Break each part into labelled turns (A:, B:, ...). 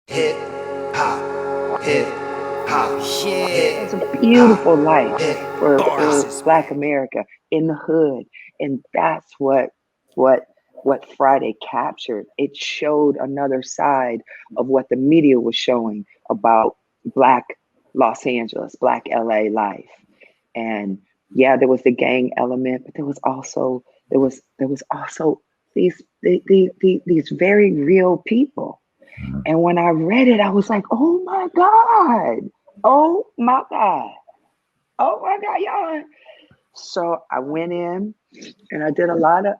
A: hip hop, hip hop, yeah.
B: It's a beautiful life
A: Hip
B: for
A: bars.
B: Black America in the hood, and that's what Friday captured. It showed another side of what the media was showing about Black Los Angeles, Black LA life, and yeah, there was the gang element, but there was also these very real people. And when I read it, I was like, oh my God. Oh my God. Oh my God, y'all. So I went in and I did a lot of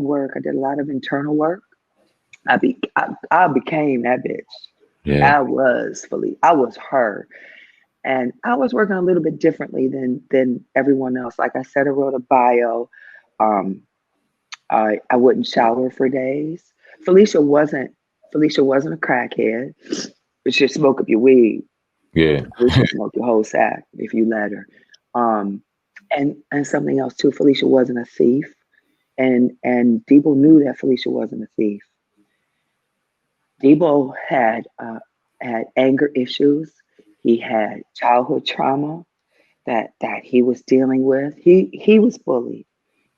B: work. I did a lot of internal work. I became that bitch.
C: Yeah.
B: I was her. And I was working a little bit differently than everyone else. Like I said, I wrote a bio. Um, I wouldn't shower for days. Felicia wasn't Felicia wasn't a crackhead, but she'd smoke up your weed.
C: Yeah.
B: Felicia smoked your whole sack if you let her. And something else too. Felicia wasn't a thief, and Deebo knew that Felicia wasn't a thief. Deebo had anger issues. He had childhood trauma that he was dealing with. He was bullied.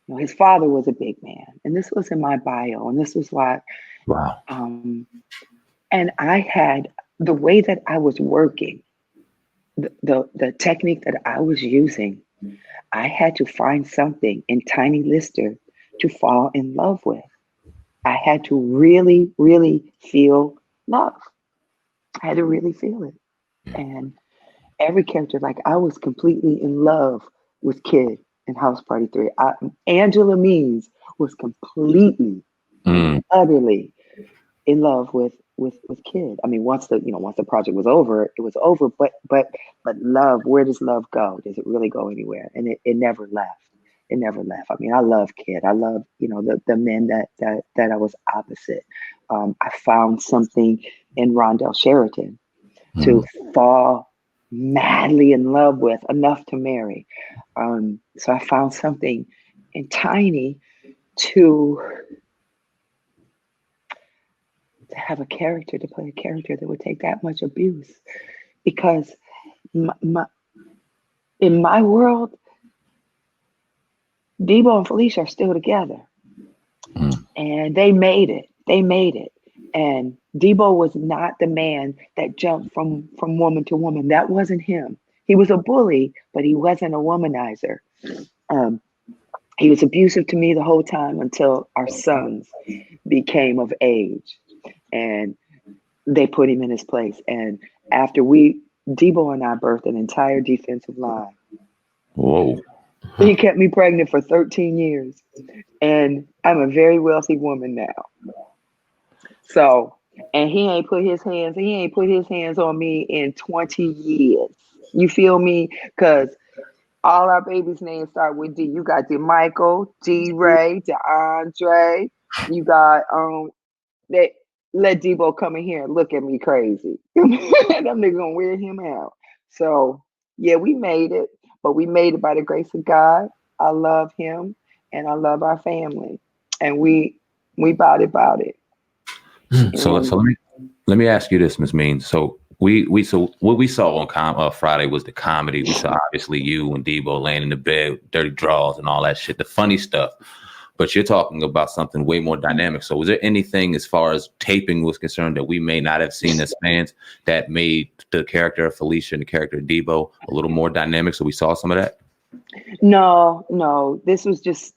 B: You know, his father was a big man, and this was in my bio, and this was why.
C: Wow.
B: And I had the way that I was working, the technique that I was using. I had to find something in Tiny Lister to fall in love with. I had to really, really feel love. I had to really feel it. And every character, like I was completely in love with Kid in House Party 3. Angela Means was completely, utterly in love with Kid. I mean, once the project was over, it was over. But love, where does love go? Does it really go anywhere? And it never left. It never left. I mean, I love Kid. I love the men that I was opposite. I found something in Rondell Sheraton to fall madly in love with, enough to marry. So I found something in Tiny to have a character, to play a character that would take that much abuse, because in my world, Deebo and Felicia are still together, and they made it. And Deebo was not the man that jumped from woman to woman. That wasn't him. He was a bully, but he wasn't a womanizer. He was abusive to me the whole time until our sons became of age, and they put him in his place. And after Deebo and I birthed an entire defensive line.
C: Whoa.
B: He kept me pregnant for 13 years. And I'm a very wealthy woman now. So, and he ain't put his hands on me in 20 years. You feel me? Because all our babies' names start with D. You got DeMichael, D-Ray, DeAndre. You got let Deebo come in here and look at me crazy. Them niggas gonna wear him out. So yeah, we made it, but we made it by the grace of God. I love him and I love our family, and we bout it.
C: So let me ask you this, Ms. Means. So what we saw on Friday was the comedy. We saw obviously you and Deebo laying in the bed, dirty draws and all that shit, the funny stuff. But you're talking about something way more dynamic. So was there anything as far as taping was concerned that we may not have seen as fans that made the character of Felicia and the character of Deebo a little more dynamic? So we saw some of that?
B: No. This was just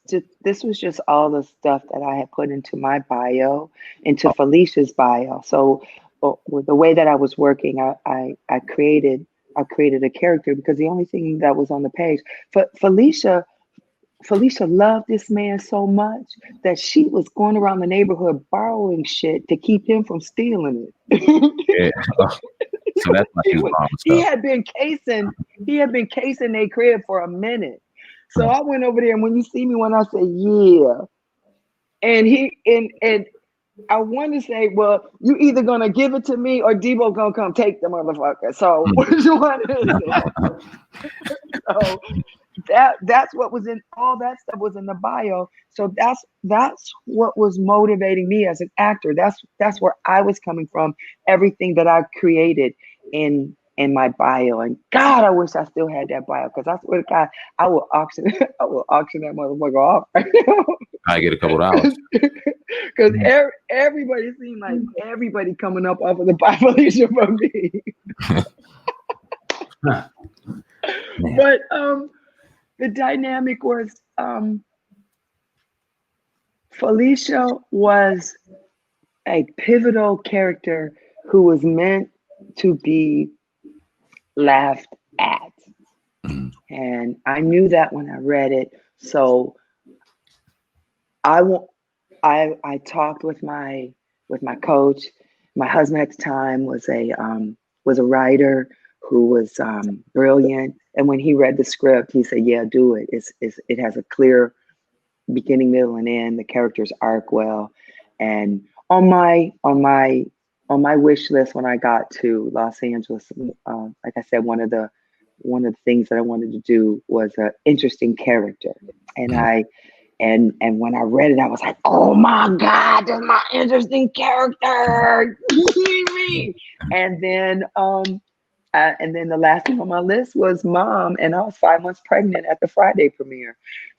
B: all the stuff that I had put into my bio, into Felicia's bio. So with the way that I was working, I created a character, because the only thing that was on the page, Felicia loved this man so much that she was going around the neighborhood borrowing shit to keep him from stealing it.
C: Yeah. So that's why she was borrowing stuff.
B: He had been casing their crib for a minute. So I went over there, and when you see me, when I say yeah, and I want to say, well, you either gonna give it to me or Deebo gonna come take the motherfucker. So which one is it? That's what was in all that stuff was in the bio. So that's what was motivating me as an actor. That's where I was coming from. Everything that I created in my bio. And God, I wish I still had that bio, because I swear to God, I will auction that motherfucker off right now.
C: I get a couple dollars.
B: Because everybody seemed like everybody coming up off of the bio Felicia from me. But the dynamic was Felicia was a pivotal character who was meant to be laughed at. And I knew that when I read it. So I talked with my coach. My husband at the time was a writer who was brilliant. And when he read the script, he said, "Yeah, do it. It has a clear beginning, middle, and end. The characters arc well." And on my wish list when I got to Los Angeles, like I said, one of the things that I wanted to do was an interesting character. And and when I read it, I was like, "Oh my God, that's my interesting character." And then the last thing on my list was mom, and I was 5 months pregnant at the Friday premiere.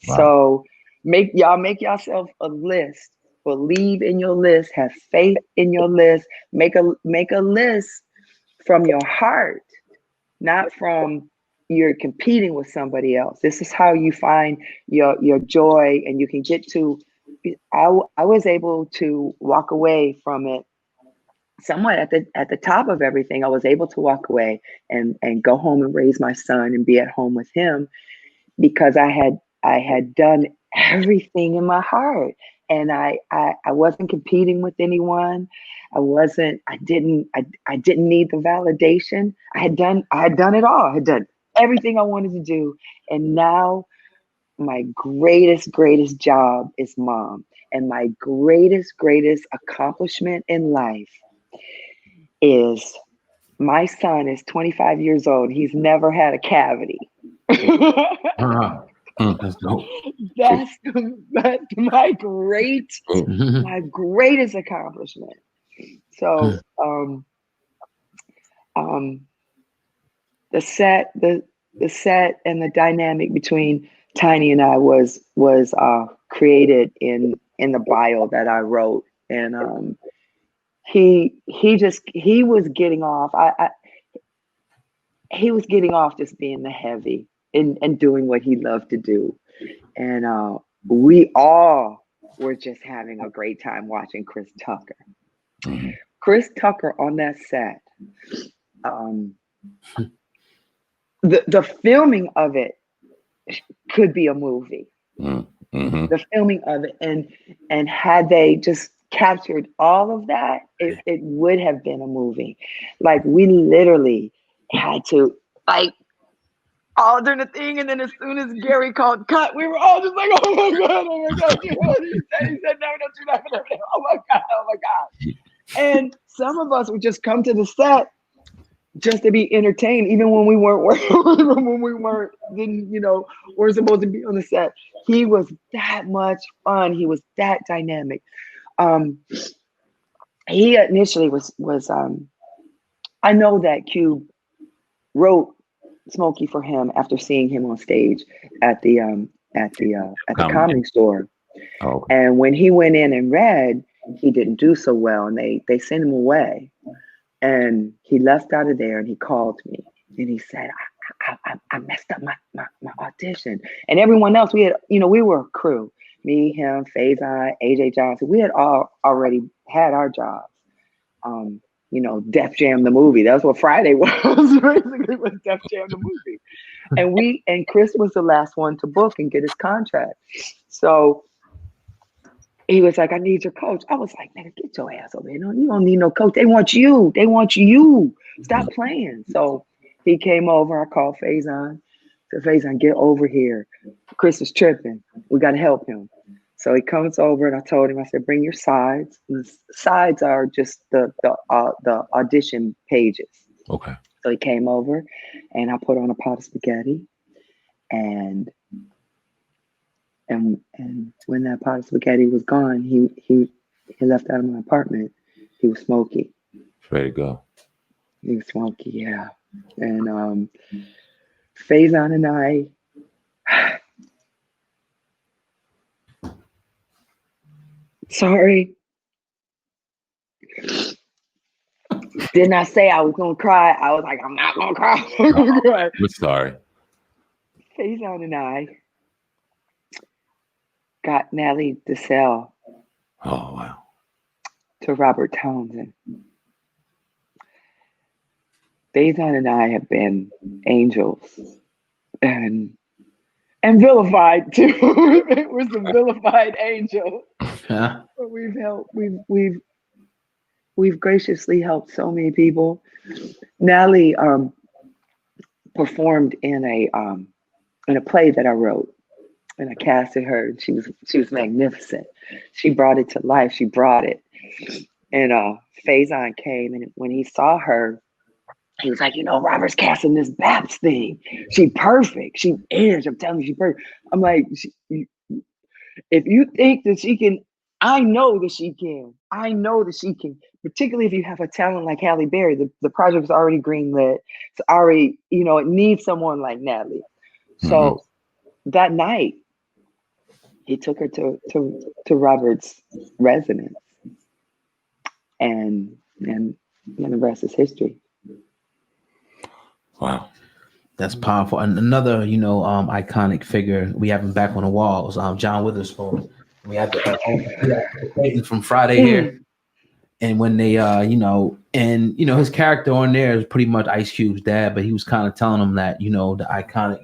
B: Wow. So make yourself a list. Believe in your list. Have faith in your list. Make a list from your heart, not from you're competing with somebody else. This is how you find your joy, and you can get to. I was able to walk away from it somewhat at the top of everything. I was able to walk away and go home and raise my son and be at home with him, because I had done everything in my heart, and I wasn't competing with anyone. I didn't need the validation. I had done it all. I had done everything I wanted to do. And now my greatest job is mom. And my greatest accomplishment in life is my son is 25 years old. He's never had a cavity.
C: That's dope.
B: That's my greatest accomplishment. So the set and the dynamic between Tiny and I was created in the bio that I wrote. And he was getting off. He was getting off just being the heavy and doing what he loved to do. And we all were just having a great time watching Chris Tucker. Mm-hmm. Chris Tucker on that set, the filming of it could be a movie. Mm-hmm. The filming of it, and had they just captured all of that, it would have been a movie. Like, we literally had to all during the thing, and then as soon as Gary called cut, we were all just like, "Oh my God, oh my God." He said, "No, don't do that. Oh my God. And some of us would just come to the set just to be entertained, even when we weren't working, when we weren't supposed to be on the set. He was that much fun. He was that dynamic. He initially was I know that Cube wrote Smokey for him after seeing him on stage at the Comedy Store. Oh, okay. And when he went in and read, he didn't do so well, and they sent him away. And he left out of there, and he called me, and he said, I messed up my audition. And everyone else, we had, we were a crew. Me, him, Faison, AJ Johnson. We had all already had our jobs. Def Jam the movie. That's what Friday was. Basically, it was Def Jam the movie. And Chris was the last one to book and get his contract. So he was like, "I need your coach." I was like, "Man, get your ass over here. No, you don't need no coach. They want you. Stop playing." So he came over. I called Faison. Said, "Faison, get over here. Chris is tripping. We got to help him." So he comes over, and I told him, I said, "Bring your sides." And the sides are just the audition pages.
C: Okay.
B: So he came over, and I put on a pot of spaghetti, And when that pot of spaghetti was gone, he left out of my apartment. He was smoky.
C: Ready to go.
B: He was smoky, yeah. And Faison and I, sorry. Didn't I say I was gonna cry? I was like, I'm not gonna cry. I'm gonna cry.
C: We're sorry.
B: Faison and I got Nellie to sell
C: Oh wow.
B: to Robert Townsend. Faison and I have been angels and vilified too. It was a vilified angel.
D: Yeah.
B: But we've graciously helped so many people. Nellie performed in a play that I wrote, and I casted her. She was magnificent. She brought it to life. She brought it. And Faison came, and when he saw her, he was like, Robert's casting this Baps thing. She perfect. She is. I'm telling you, she perfect. I'm like, if you think that she can, I know that she can. I know that she can. Particularly if you have a talent like Halle Berry. The project's already greenlit. It's already, it needs someone like Natalie. So that night, he took her to Robert's residence, and the rest is history.
C: Wow,
D: that's powerful. And another, iconic figure we have him back on the wall is John Witherspoon. We have the from Friday here, and when they, his character on there is pretty much Ice Cube's dad, but he was kind of telling him that, the iconic,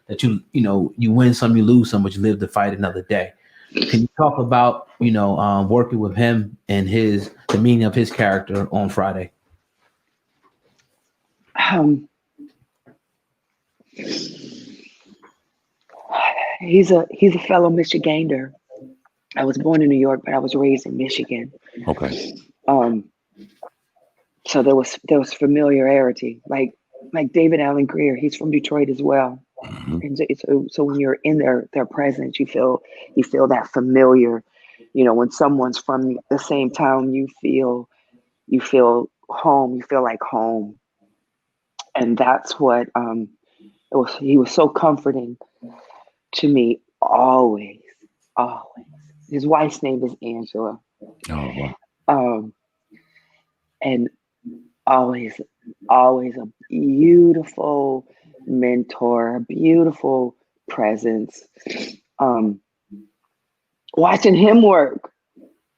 D: that you win some, you lose some, but you live to fight another day. Can you talk about, working with him and the meaning of his character on Friday?
B: He's a fellow Michigander. I was born in New York, but I was raised in Michigan.
C: Okay.
B: So there was familiarity, like David Allen Greer. He's from Detroit as well. And so when you're in their presence, you feel that familiar. When someone's from the same town, you feel home. You feel like home, and that's what he was so comforting to me always. His wife's name is Angela.
C: Oh wow.
B: And always a beautiful mentor, a beautiful presence. Watching him work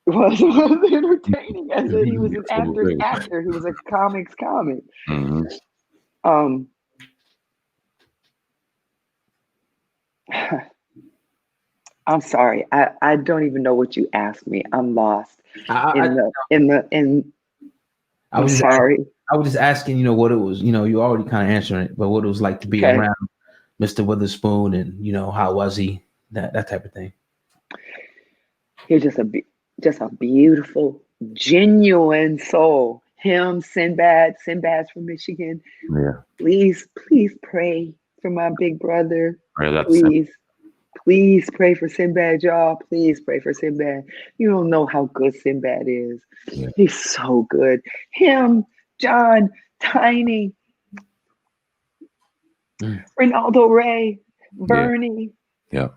B: was entertaining. He was an actor's actor. He was a comic's comic. I'm sorry. I don't even know what you asked me. I'm lost. I'm sorry.
D: I was just asking, what it was, you already kind of answering it, but what it was like to be around Mr. Witherspoon and, how was he, that type of thing.
B: He's just a beautiful, genuine soul. Him, Sinbad's from Michigan.
C: Yeah.
B: Please pray for my big brother. Please pray for Sinbad, y'all. Please pray for Sinbad. You don't know how good Sinbad is. Yeah. He's so good. Him, John, Tiny, Ronaldo Ray, Bernie.
C: Yeah.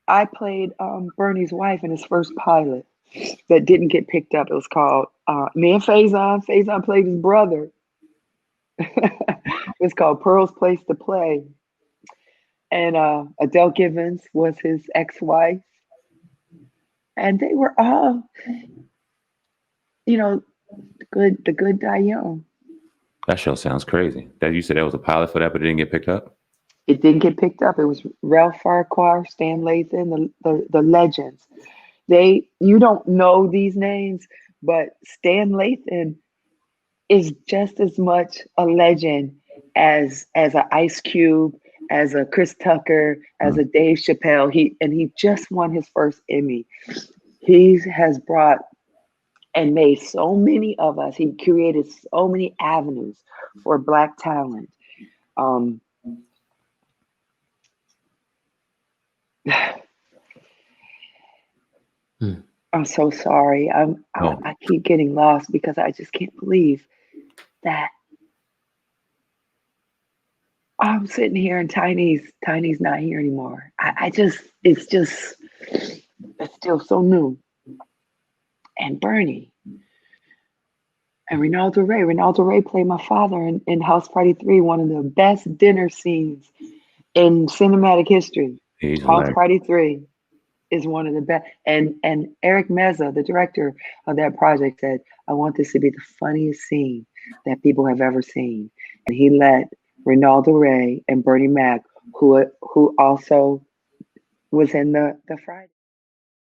B: I played Bernie's wife in his first pilot that didn't get picked up. It was called me and Faison. Faison played his brother. It was called Pearl's Place to Play. And Adele Givens was his ex-wife. And they were all, the good die young.
C: That show sounds crazy. That you said that was a pilot for that, but it didn't get picked up?
B: It didn't get picked up. It was Ralph Farquhar, Stan Lathan, the legends. You don't know these names, but Stan Lathan is just as much a legend as a Ice Cube, as a Chris Tucker, as a Dave Chappelle. He just won his first Emmy. He has brought and made so many of us. He created so many avenues for Black talent. I'm so sorry. I keep getting lost because I just can't believe that I'm sitting here and Tiny's not here anymore. It's still so new. And Bernie and Ronaldo Ray. Ronaldo Ray played my father in House Party 3, one of the best dinner scenes in cinematic history. House Party 3 is one of the best. And Eric Meza, the director of that project, said, I want this to be the funniest scene that people have ever seen. And he let Ronaldo Ray and Bernie Mac, who also was in the Friday.